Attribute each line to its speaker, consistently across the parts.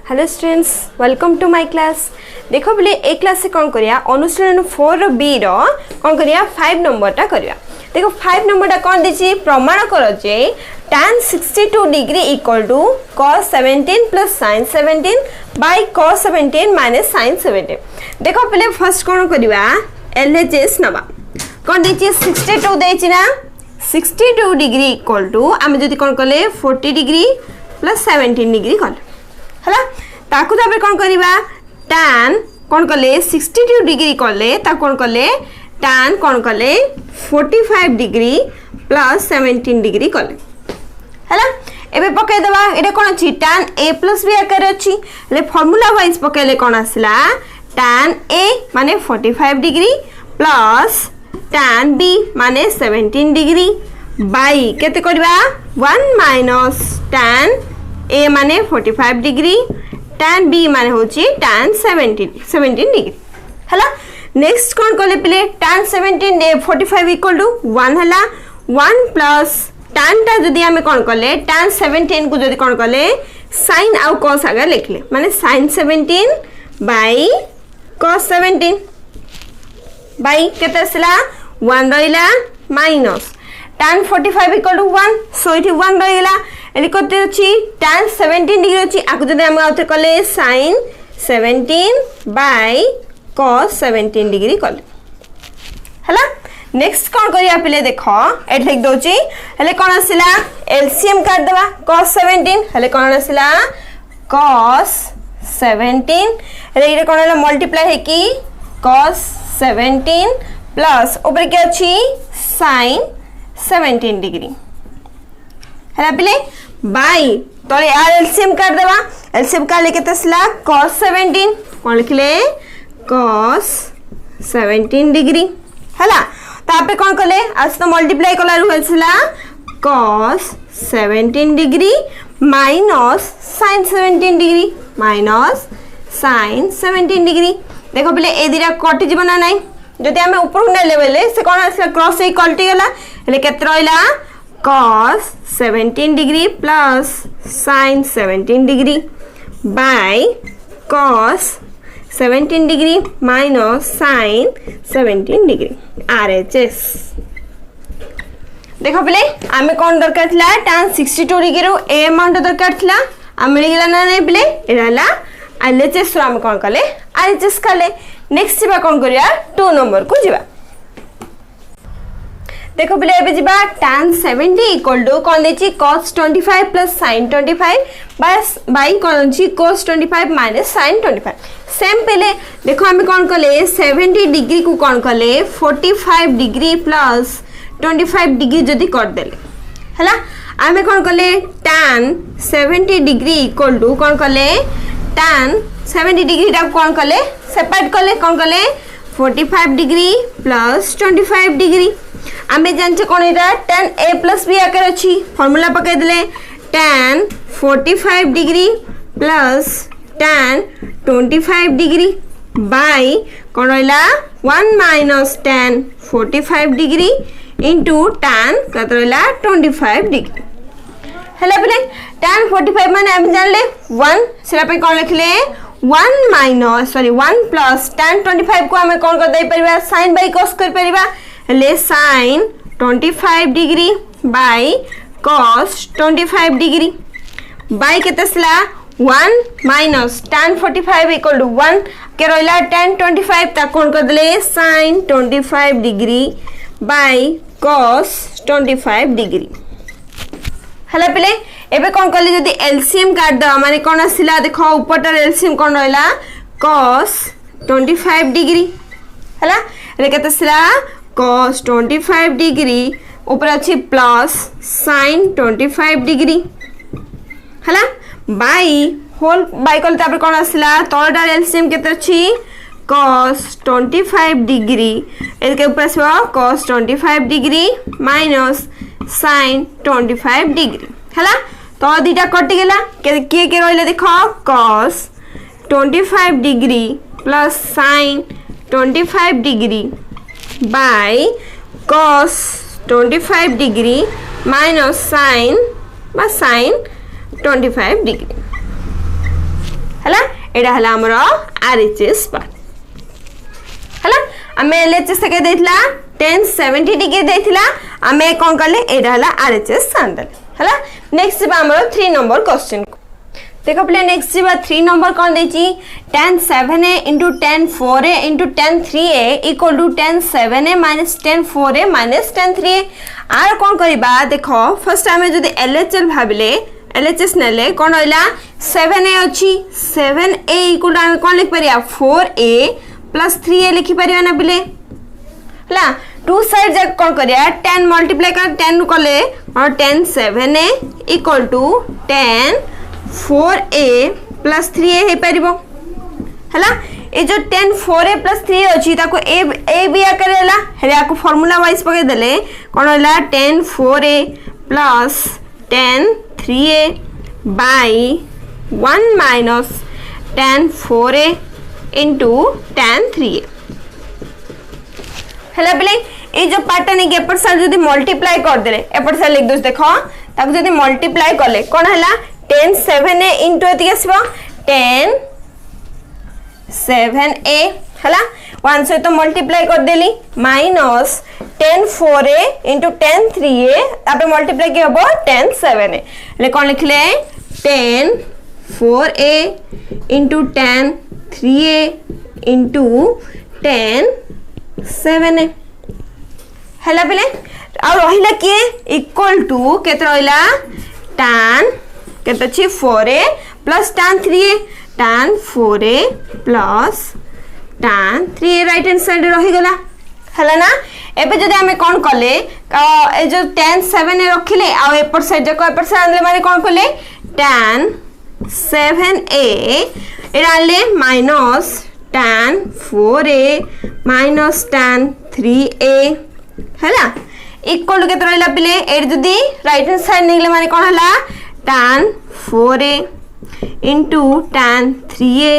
Speaker 1: Hello students welcome to my class. देखो बोले ए class से कौन करिया अनुशीलन 4 बी रो कौन करिया 5 नंबर टा करिया। देखो 5 नंबर टा कौन दिछि प्रमाण करो जे tan 62 degree equal to cos 17 plus sin 17 by cos 17 minus sin 17। देखो पहले फर्स्ट कौन करिया LHS नबा कौन दिछि 62 देछि ना 62 डिग्री इक्वल टू आमे जदी कौन कले 40 डिग्री प्लस 17 डिग्री कल हला ताकू ताबे कौन करिबा tan कौन कले 62 डिग्री कले ता कौन कले tan कौन कले 45 डिग्री प्लस 17 डिग्री कले हला एबे पके दबा एटा कोन अछि tan a प्लस b आकार अछि ले फार्मूला वाइज पकेले कोन आसला tan a माने 45 डिग्री प्लस tan b माने 17 डिग्री बाई केते करबा 1 माइनस tan a माने 45 डिग्री tan b माने होची tan 17 डिग्री हला नेक्स्ट कोन कोले पले tan 17 45 इक्वल टू 1 हला 1 प्लस tan टा जदी हमें कोन कोले tan 17 को जदी कोन कोले sin आउ cos आगे लिखले माने sin 17 बाय cos 17 बाय केते असला 1 रहिला माइनस tan 45 इक्वल टू 1 सो इठी 1 रहिला एली कोते अछि tan 17 डिग्री अछि आकु जदि हम आउथे कले sin 17 बाय cos 17 डिग्री कले हला नेक्स्ट कोन करिया पले देखो एट लिख दोची हले कोन आसिला एलसीएम काट देबा cos 17 हले कोन आसिला cos 17 हले इरे कोन हला मल्टीप्लाई है कि cos 17 प्लस ऊपर के अछि sin 17 डिग्री हला पले बाय तले आर एलसीएम काट देबा एलसीएम का लेके तसला cos 17 कोन लिखले cos 17 डिग्री हला तापे कोन कले आज तो मल्टीप्लाई कला रहसला cos 17 degree minus sin 17 degree minus sin 17 degree देखो पले ए दिरा कटि जीवना नाही जदि हमें ऊपर ने लेवल से कोन आसला क्रॉस ए कल्टी गला ले केत रहला cos 17 degree plus sin 17 degree by cos 17 degree minus sin 17 degree RHS देखो पहले आमे कौन दरकार थला tan 62 डिग्री रो ए अमाउंट दरकार थला आ मिल गेला ना नै पहले एराला LHS रो हम कौन कले RHS कले नेक्स्ट जीवा कौन करिया 2 नंबर को जीवा देखो पहले एबे जीवा tan 70 इक्वल टू कौन देची cos 25 प्लस sin 25 बस बाई कौन छी cos 25 माइनस sin 25 सेम पहले देखो हमें कौन कले 70 डिग्री को कौन कले 45 डिग्री प्लस 25 डिग्री जदी कर देले हला हमें कौन कले tan 70 डिग्री इक्वल टू कौन कले tan 70 डिग्री टा कौन कले सेपरेट कले कौन कले 45 डिग्री प्लस 25 डिग्री आमे जानचे कोन एटा tan a प्लस b आकर अछि फार्मूला पके देले tan 45 degree plus tan 25 degree by कोन रहला 1 minus tan 45 degree into tan कत रहला 25 डिग्री हला पले tan 45 माने हम जानले 1 सेरा पे कोन लिखले 1 माइनस सॉरी 1 प्लस tan 25 को हमें कोन कर दे परिबा sin बाय cos कर परिबा ले sin 25 degree by cos 25 degree by केतसला 1 माइनस tan 45 इक्वल टू 1 के रहला tan 25 ता कोन कर देले sin 25 degree by cos 25 degree हला पले एबे कोन करले जदी एलसीएम काट द माने कोन आसिला देखो ऊपरटा एलसीएम कोन रहला cos 25 डिग्री हला रे केतसला cos 25 डिग्री ऊपर अछि प्लस sin 25 डिग्री हला बाय होल बाय कल तापर कोन आसला तळडा एलसीएम केते अछि cos 25 डिग्री एके ऊपर आसबा cos 25 degree minus sin 25 degree हला तो दीटा कटि गेला के रहले देखो cos 25 degree plus sin 25 degree by cos 25 degree minus sin 25 degree हला एडा हला हमर आरएचएस पार्ट हला हमें एलएचएस के देथिला 1070 डिग्री देथिला हमें कोन करले एडा हला आरएचएस सांदल हला नेक्स्ट बा हमर 3 नंबर क्वेश्चन देखो प्ले नेक्स्ट बा 3 number cone देची tan 7a into tan 4a into tan 3a equal to tan 7a minus tan 4a minus tan 3a आर कोन करबा देखो फर्स्ट हमें जदी एलएचएल भाबले एलएचएस नेले कोन होइला 7a अछि 7a इक्वल टू कोन लिख परिया 4a plus 3a लिखि परिया ना बिले हला टू साइड जक कोन करिया 10 मल्टीप्लाई कर 10 कले और 10 7a equal to 10 4a plus 3a हे परिबो हला ए जो 10 4a plus 3a अछि ताको a b आकरेला हेला को फार्मूला वाइज पके देले कोन होला 10 4a plus 10 3a by 1 minus tan 4a into tan 3a हला बेले ए जो पार्ट ने एपर साइड जदी मल्टीप्लाई कर देले एपर साइड लिख दोस देखो ताको जदी मल्टीप्लाई करले कोन हला 10 7a into एति आसीबो 10 7a हला 1 से तो मल्टीप्लाई कर देली माइनस 10 4a into 10 3a तापे मल्टीप्लाई के हबो 10 7a ले कोन लिखले 10 4a into 10 3a into 10 7a हला बेले और रहिला के इक्वल टू केत रहिला tan केत छी 4a plus tan 3a tan 4a plus tan 3a right hand side रहि गला हला ना एबे जदी हमें कोन करले ए जो tan 7a रखिले आ एपर साइड जको एपर साइड आनले माने कोन करले tan 7a एराले minus tan 4a minus tan 3a हला इक्वल के रहला पिले ए जदी राइट हैंड साइड निकले माने कोन हला tan 4a into tan 3a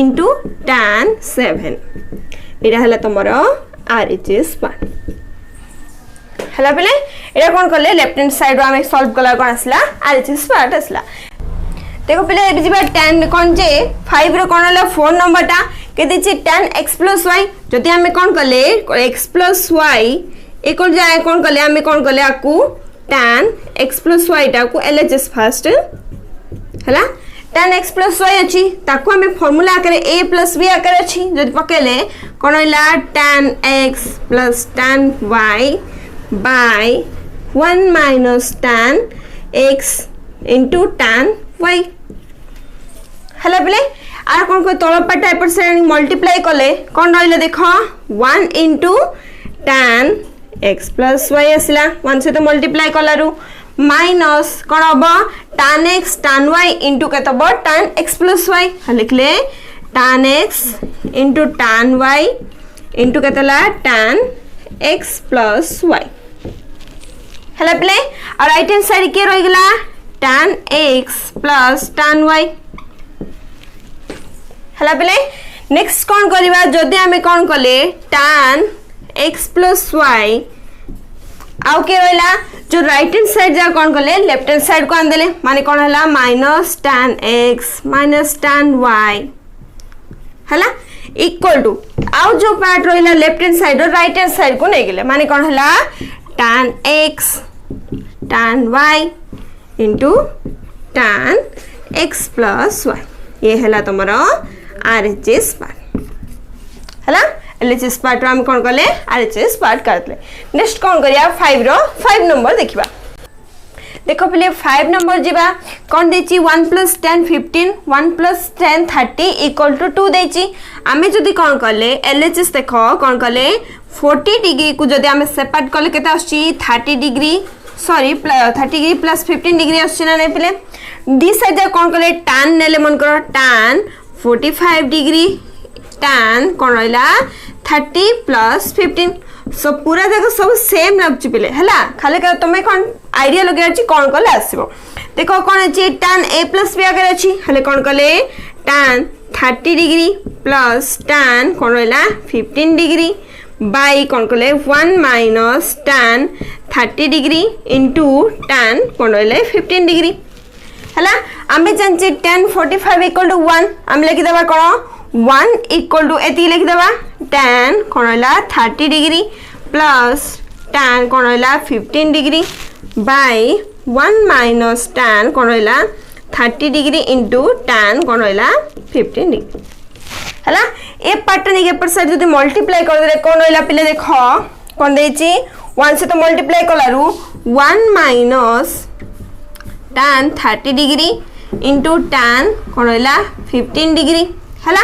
Speaker 1: into tan 7 era हला तमरो आरएचएस पार्ट हला पिले एरा कोन करले लेफ्ट हैंड साइड हमें सॉल्व कला कोन आसला आरएचएस पार्ट आसला देखो पहले ए जिबा tan कोन जे 5 रो कोन होला 4 नंबरटा के दिछि tan x plus y जति हमें कोन करले x plus y इक्वल जाय कोन करले हमें कोन करले आकू tan x plus y टा को LHS फर्स्ट हला tan x plus y अछि ताकू हमें फार्मूला करे a plus b आकर अछि जति पकेले कोन होला tan x plus tan y by 1 minus tan x into tan y हला बेले आर कोन को तळ पाटा एपर से मल्टीप्लाई करले कोन रहले देखो 1 into tan x plus y आसला 1 से तो मल्टीप्लाई करलारु माइनस कोन हबो tan x tan y into केतबो tan x plus y लिखले tan x into tan y into केतला tan x plus y हला बेले और राइट हैंड साइड के रहि गेला tan x plus tan y हला बेले नेक्स्ट कोन करबा जदी हमें कोन करले tan x plus y आउ के रहला जो राइट हैंड साइड जा कोन करले लेफ्ट हैंड साइड को आन देले माने कोन हला minus tan x minus tan y हला इक्वल टू आउ जो पार्ट रहला लेफ्ट हैंड साइड और राइट हैंड साइड को नै गेले माने कोन हला tan x tan y into tan x plus y ये हला तमरो आरएचएस पार्ट हला एलएचएस पार्ट हम कोन करले आरएचएस पार्ट करतले नेक्स्ट कोन करिया 5 रो 5 नंबर देखिबा देखो पहले 5 नंबर जीवा कोन देची 1 plus 10 15 1 plus 10 30 equal to 2 देची आमे जदी कोन करले एलएचएस देखो कोन करले 40 डिग्री को जदी आमे सेपरेट करले केता आछी 30 degree sorry 30 degree plus 15 degree आछी ना नै पहले दी साइड कोन करले tan नेले मन करो tan 45 डिग्री tan कोन रहला 30 plus 15 सो पूरा जगह सब सेम लागछि पले हला खाली का तमे कोन आईडिया लगे अछि कोन करले आसीबो देखो कोन अछि tan a plus b आगे अछि हले कोन करले tan 30 डिग्री plus tan कोन रहला 15 डिग्री बाय कोन करले 1 minus tan 30 degree into tan कोन रहले 15 डिग्री हैला आमे जानचे tan 45 इक्वल टू 1 आम लिखि देबा कोन 1 इक्वल टू एति लिखि देबा tan कोन होला 30 डिग्री प्लस tan कोन होला 15 डिग्री बाय 1 माइनस tan कोन होला 30 डिग्री इनटू tan कोन होला 15 डिग्री हैला ए पार्ट ने के पर साइड जदी मल्टीप्लाई कर दे कोन होला पिले देखो कोन देची 1 से तो मल्टीप्लाई कलारु 1 minus tan 30 degree into tan कोन होला 15 डिग्री हैला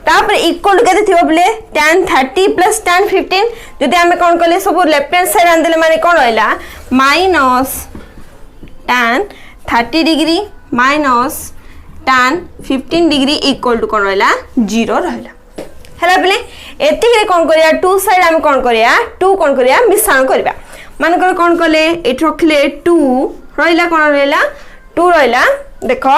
Speaker 1: तापर इक्वल केते थिबो बोले tan 30 प्लस tan 15 जदी हमें कोन करले सब लेफ्ट हैंड साइड आन देले माने कोन होला minus tan 30 degree minus tan 15 degree equal to कोन होला 0 रहला हैला बोले एति रे कोन करिया टू साइड हम कोन करिया टू कोन करिया मिश्रण करबा मान कर कोन करले एठ रखले 2 रहिला कोन रहिला 2 रहिला देखो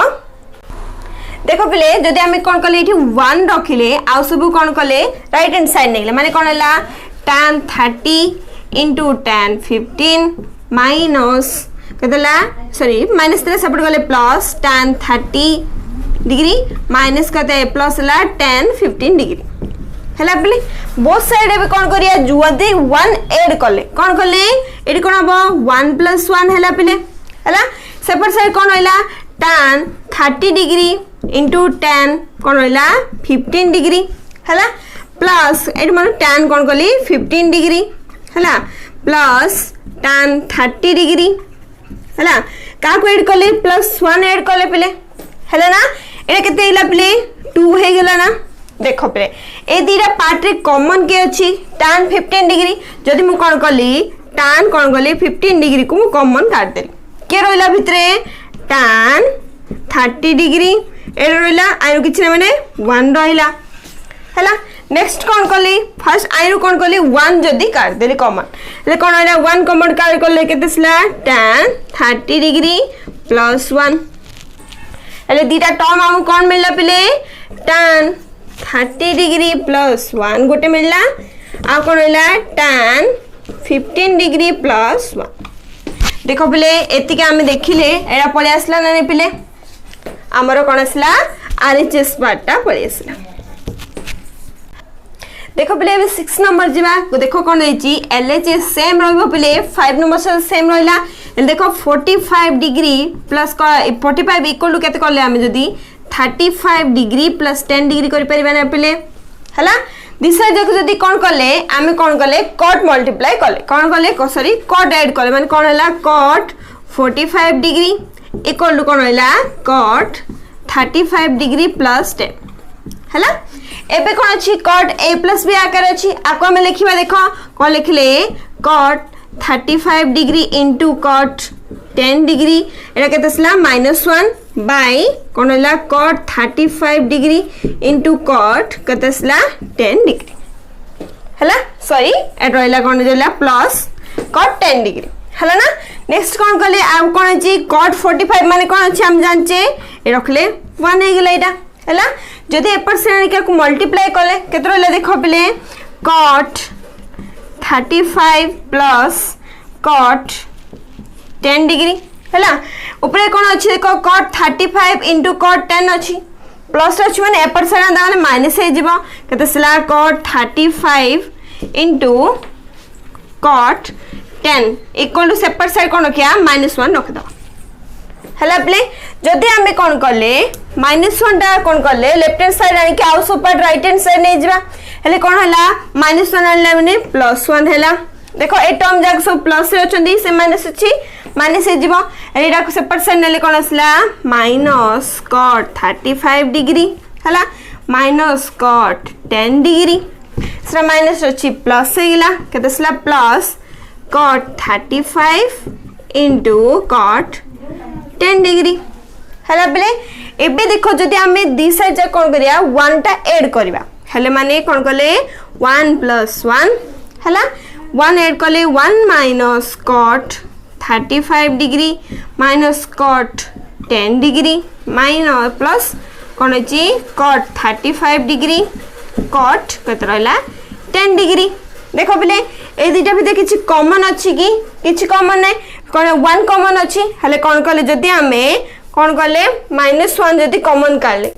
Speaker 1: देखो पिले जदि हमें कोन कले एठी 1 रखिले आ सब कोन कले राइट हैंड साइड नेले माने कोन होला tan 30 into tan 15 माइनस कतला सॉरी माइनस तले सपोर्ट गले प्लस tan 30 डिग्री माइनस कते प्लस ला tan 15 डिग्री हैला पिले बोथ साइड एबे कोन करिया जदी 1 ऐड कले कोन कले एठी कोन हबो 1 + 1 हैला पिले हैला सेपर साइड कोन होला tan 30 डिग्री into tan कोन होला 15 डिग्री हैला प्लस एठी मन tan कोन कली 15 डिग्री हैला प्लस tan 30 डिग्री हैला का को ऐड कले +1 ऐड कले पिले हैला ना एटा केते हिला पिले 2 हे गेला ना देखो पे ए दीरा पार्ट रे कॉमन के अछि tan 15 डिग्री जदी मु कोन कली tan कोन कली 15 डिग्री को मु कॉमन काट देली के रोइला भितरे tan 30 डिग्री ए रोइला आयु किछ ने माने 1 रोइला हैला नेक्स्ट कोन कली फर्स्ट आयु कोन कली 1 जदी काट देली कॉमन ले कोन होइला 1 कॉमन काट करले केतेसला tan 30 डिग्री +1 एले दीटा टर्म हम कोन मिलला पिले tan 30 डिग्री +1 गोटे मिलला आ कोन होइला tan 15 डिग्री +1 देखो पिले एति के हम देखिले एडा पळे आसला ना ने पिले हमरो कोन आसला आरएचएस पार्टटा पळे आसला देखो पिले 6 नंबर जीवा देखो कोन देची एलएचएस सेम रहबो पिले 5 नंबर से सेम रहला देखो 45 डिग्री प्लस 45 इक्वल टू केते करले हम जदी 35 डिग्री प्लस 10 डिग्री करि परिबा ना पिले हला दिस साइड देखो जदी कोन करले आमे कोन करले कॉट मल्टीप्लाई करले कोन करले सॉरी कॉट ऐड करले माने कोन हला कॉट 45 डिग्री इक्वल टू कोन हला कॉट 35 डिग्री प्लस 10 हला एबे कोन अछि कॉट a प्लस b आकार अछि आको हम लिखिबा देखो कोन लिखले cot 35 degree into cot 10 degree एटा केतसला -1 बाय कोन हला cot 35 डिग्री इनटू cot केतसला 10 डिग्री हला सॉरी एटा रहला कोन देला प्लस cot 10 डिग्री हला ना नेक्स्ट कोन कले आ कोन अछि cot 45 माने कोन अछि हम जानचे ए रखले 1 हे गेला एटा हला जदि एपर श्रेणी के मल्टीप्लाई करले केते रहला देखो पले cot 35 प्लस cot 10 डिग्री हैला ऊपर कोन अछि देखो cot 35 into cot 10 अछि प्लस अछि माने एपर साइड दा माने माइनस हे जिवो केतेसला cot 35 into cot 10 equal to सेपर साइड कोन रखिया -1 रख दो हैला प्ले जदी हमें कोन करले -1 टा कोन करले लेफ्ट हैंड साइड आनी के आउ सुपर राइट हैंड साइड नै जिबा हेले कोन हला -1 आनला माने +1 हैला देखो ए टर्म जाक सब प्लस रे अछंदी से माइनस अछि माइनस हे जिवो एटा को सेपर साइड नेले कोन असला माइनस cot 35 डिग्री हला माइनस cot 10 डिग्री सरा माइनस अछि प्लस हे गेला केतसला plus cot 35 into cot 10 degree हला बेले एबे देखो जदी हमें दी साइड जा कोन करिया 1 टा ऐड करबा हले माने कोन करले 1 + 1 हला 1 ऐड करले 1 minus cot 35 degree minus cot 10 degree minus plus कोन अछि cot 35 डिग्री cot कत रहला 10 डिग्री देखो बेले ए दुटा भीतर किछि कॉमन अछि कि किछि कॉमन नै कोन 1 कॉमन अछि हले कोन करले जदी हमें कौन कले -1 जदि कॉमन काढले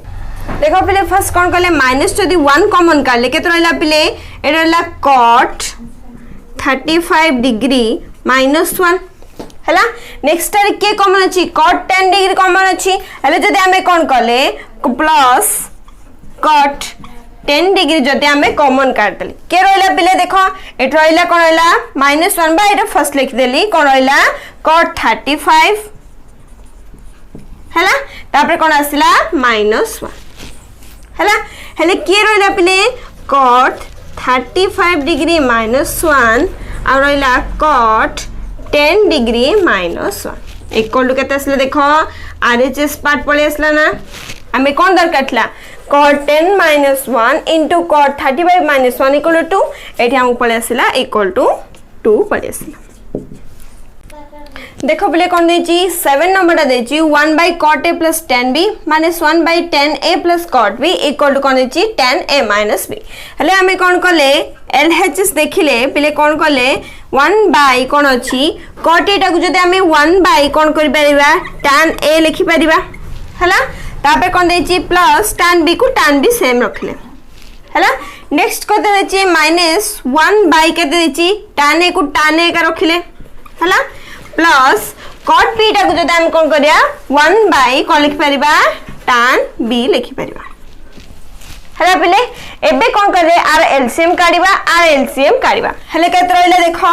Speaker 1: देखो पिले फर्स्ट कौन कले माइनस जदि 1 कॉमन काढले केते रहला पिले ए रहला cot 35 डिग्री -1 हला नेक्स्ट टाइम के कॉमन अछि cot 10 डिग्री कॉमन अछि हले जदि हमें कौन कले प्लस cot 10 डिग्री जदि हमें कॉमन काट देली के रहला पिले देखो एट रहला कोन रहला -1 बा एटा फर्स्ट लिख देली कोन रहला cot 35 हला तापर कोन आसिला -1 हला हले के रहला पिले cot 35 डिग्री -1 आ रहला cot 10 डिग्री -1 इक्वल टू केते आसले देखो आरएचएस पार्ट पळे आसला ना हमें कौन दरकार थला cot 10 -1 into cot 35 -1 equal to एठी हम पळे आसला इक्वल टू 2 पळे आसला देखो पहले कौन देची 7 number देची 1 by cot a plus 10b minus 1 by 10a plus cot b equal to कौन देची 10a minus b हले हमें कौन कले LHS देखिले पहले कौन कले 1 by कौन अछि cot a टाकु जदि हमें 1 by कौन करि परिबा tan a लिखि परिबा हला तापर कौन देची प्लस tan b को tan b सेम रखले हला नेक्स्ट कते देची -1 by कते देची tan a को tan a का रखले हला प्लस cot b टाकु जदि हम कोन करिया 1 by कोन लिखि परिबा tan b लिखि परिबा हला पले एबे कोन करे आर एलसीएम काढिबा आर एलसीएम काढिबा हले केते रहला देखो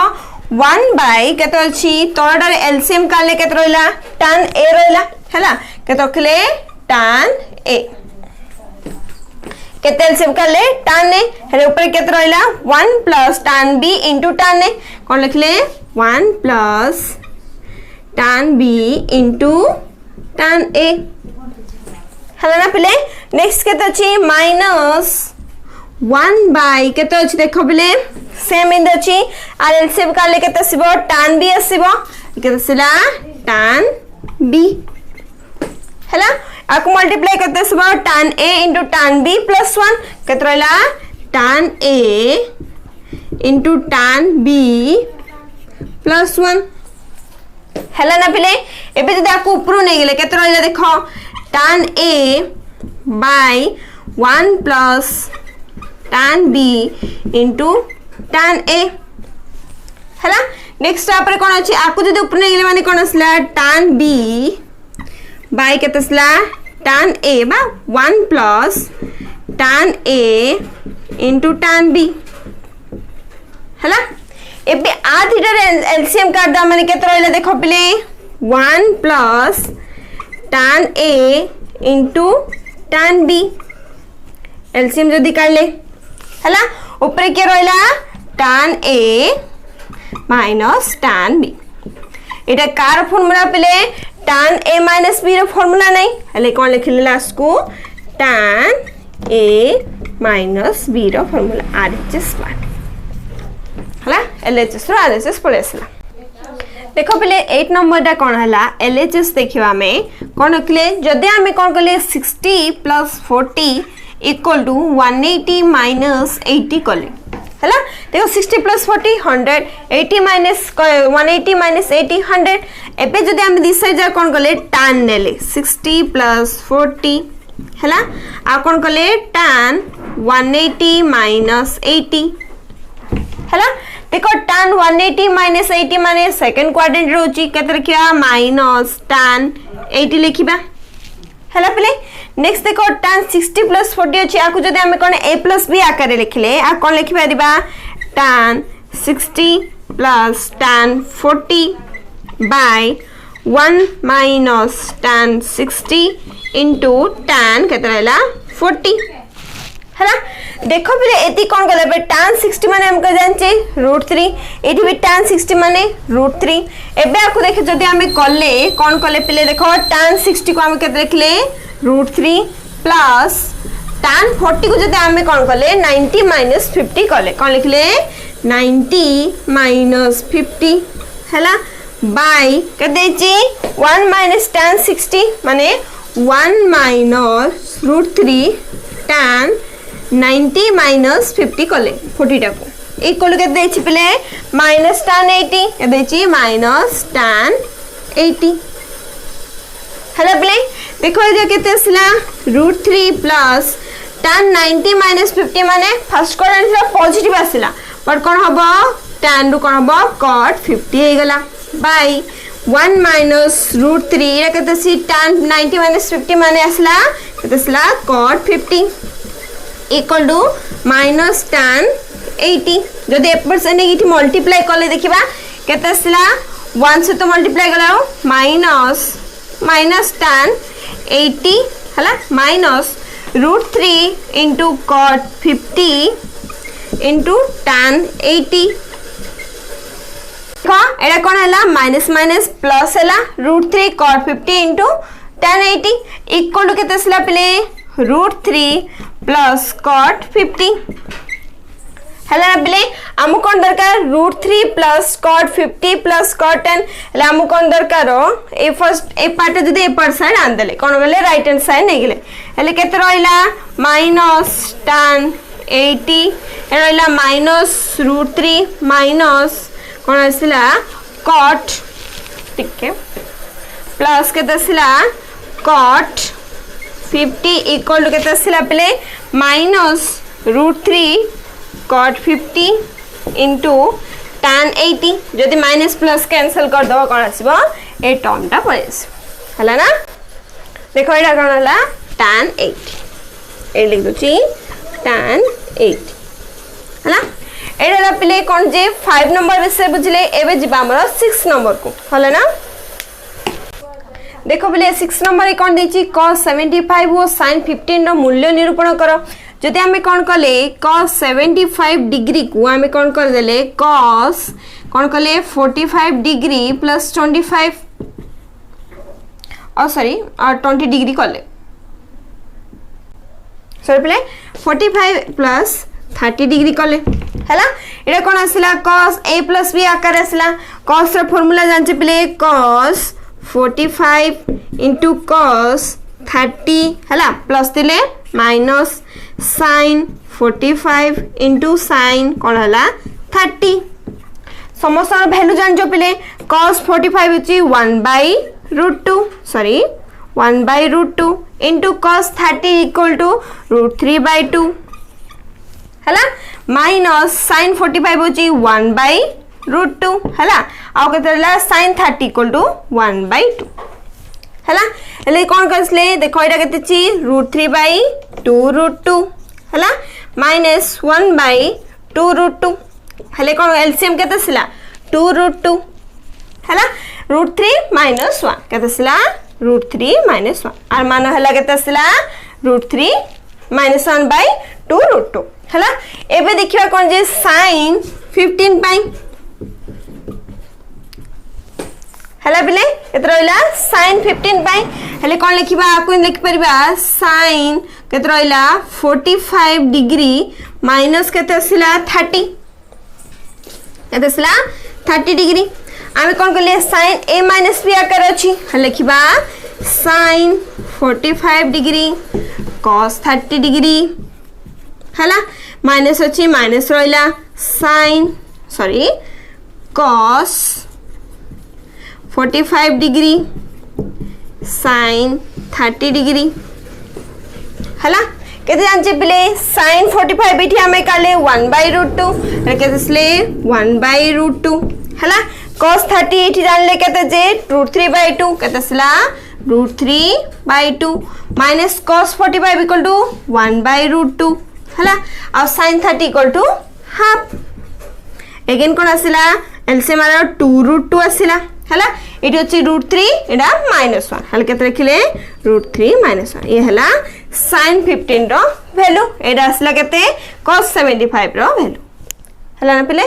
Speaker 1: 1 by केते अछि तोडर एलसीएम काढले केते रहला tan a रहला हला केते रखले tan a केते एलसीएम काढले tan a हले ऊपर केते रहला 1 plus tan b into tan a कोन लिखले 1 plus tan b into tan a हला ना पहले नेक्स्ट केते अछि -1 by केते अछि देखो पहले सेम इन अछि आर एलसीएम काले केते आसीबो tan b आसीबो केते आसीला tan b हला आकु मल्टीप्लाई केते आसीबो tan a into tan b plus 1 केते रहला tan a into tan b plus 1 हला ना पहले एबे जदि आकु ऊपर नै गेले केते रहला देखो tan a by 1 plus tan b into tan a हला नेक्स्ट आपरे कोन अछि आकु जदि ऊपर नै गेले माने कोन असला tan b by केते असला tan a बा 1 plus tan a into tan b हला एबे आ थीटा एलसीएम काट दा माने केते रहला देखो पले 1 plus tan a into tan b LCM जदि काढले हला ऊपर के रहला tan a minus tan b एटा कार फार्मूला पले tan a minus b रो फार्मूला नै हले कोन लिखले लास्ट को tan a minus b रो फार्मूला आरएचएस पार्ट हला एलएचएस रो आरएचएस पळेसला देखो पहले 8 नंबर दा कोन हला एलएचएस देखिवा में कोन रखले जदि हमें कोन कले 60 plus 40 equal to 180 minus 80 कले हला देखो 60 plus 40 100 80 minus 180 minus 80 100 एबे जदि हम दिस साइड जा कोन कले tan नेले 60 plus 40 हला आ कोन कले tan 180 minus 80 हला देखो tan 180 minus 80 माने सेकंड क्वाड्रेंट रोची केते रखिया माइनस tan 80 लिखिबा हला पले नेक्स्ट देखो tan 60 plus 40 अछि आकु जदि हम कोन a plus b आकारे लिखले आ कोन लिखि परिबा tan 60 plus tan 40 by 1 minus tan 60 into tan केते रहला 40 हला देखो फिर एती कोन गले बे tan 60 माने हमको जानचे √3 एठी भी tan 60 माने √3 एबे आकु देखे जदि हमें कले कोन कले पिले देखो tan 60 को हम केते लिखले √3 प्लस tan 40 को जदि हमें कोन कले 90 minus 50 कले कोन लिखले 90 minus 50 हला बाय केते ची 1 minus tan 60 माने 1 minus √3 tan 90 minus 50 कले 40 टाको इक्वल के देछि पले minus tan 80 के देछि minus tan 80 हेला पिले देखो ये केते आसला √3 प्लस tan 90 माइनस 50 माने फर्स्ट कोड आनला पॉजिटिव आसला पर कोन हबो tan रु कोन हबो cot 50 हे गला बाय 1 माइनस √3 या केते सी tan 90 माइनस 50 माने आसला केते आसला cot 50 equal to minus tan 80 जदि 1% इठी मल्टीप्लाई करले देखिबा केते आसला 1 से तो मल्टीप्लाई करा माइनस tan 80 हला minus √3 into cot 50 into tan 80 एड़ा कौन है माइनस माइनस प्लस है √3 cot 50 into tan 80 equal to केते आसला पिले √3 प्लस cot 50 हला पिले आमु कोन दरकार √3 प्लस cot 50 प्लस cot 10 हला आमु कोन दरकार ए फर्स्ट ए पार्ट जदि ए पार्ट साइड आन देले कोन गले राइट हैंड साइड नै गेले हले केते रहइला माइनस tan 80 ए रहइला माइनस √3 माइनस कोन आसिला cot ठीक है प्लस केते आसिला cot 50 इक्वल टू केते आसिला पिले माइनस √3 cot 50 इंटू tan 80 जदि माइनस प्लस कैंसल कर दो कौन आसबो ए टर्म टा परेस हला ना देखो एटा कोन हला tan 80 ए लिख दोची tan 80 हला एटा पिले कोन जे 5 नंबर विषय बुझले एबे जिबा हमर 6 नंबर को हला ना देखो पिले 6 नंबर कोन देची cos 75 और sin 15 रो मूल्य निरूपण करो जदि आमे कोन कले cos 75 डिग्री को आमे कोन कर देले cos कोन कले 45 डिग्री प्लस 25 और सॉरी और 20 डिग्री कले सॉरी प्ले 45 प्लस 30 डिग्री कले हैला एटा कोन आसिला cos a प्लस b आकार आसिला cos रो फार्मूला जानचे प्ले cos 45 into cos 30 हैला प्लस दिले माइनस sin 45 into sin कोन हला 30 समस्त वैल्यू जान जो पिले cos 45 होची 1/√2 sorry 1/√2 into cos 30 equal to √3/2 हला माइनस sin 45 होची 1/√2 हला आ केतला sin 30 equal to 1/2 हला एले कोन करसले देखो एटा केते ची √3/2√2 हला माइनस 1/2√2 हले कोन एलसीएम केते सिला 2√2 हला √3 - 1 केते सिला √3 - 1 आर मान हला केते सिला √3 - 1/2√2 हला एबे देखिबा कोन जे sin 15 पाई हला बिले केत रहला sin 15 पाई हले कोन लिखिबा आकु लिख परबा sin केत रहला 45 डिग्री माइनस केते आसिला 30 केते आसिला 30 डिग्री आमे कोन करले sin a - b आकार अछि हले लिखिबा sin 45 डिग्री cos 30 डिग्री हला माइनस अछि माइनस रहला sin sorry cos 45 degree sin 30 degree हला केते जानचे पिले sin 45 इठी हमें काले 1/√2 रे केते स्ले 1/√2 हला cos 30 इठी जानले केते जे √3/2 केते स्ला √3/2 माइनस cos 45 इक्वल टू 1/√2 हला और sin 30 equal to half again कोन आसिला एलसीएम मारा 2√2 आसिला हला इटी अछि √3 एडा -1 हल केते रखिले √3 - 1 ये हला sin 15 रो वैल्यू एडा आसला केते cos 75 रो वैल्यू हला ना पिले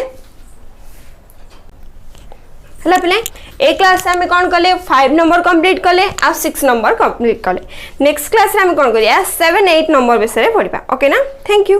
Speaker 1: हला पिले ए क्लास में कोन कले 5 नंबर कंप्लीट कले आ 6 नंबर कंप्लीट कले नेक्स्ट क्लास रे हम कोन करिया 7 8 नंबर विषय पढिबा ओके ना थैंक यू।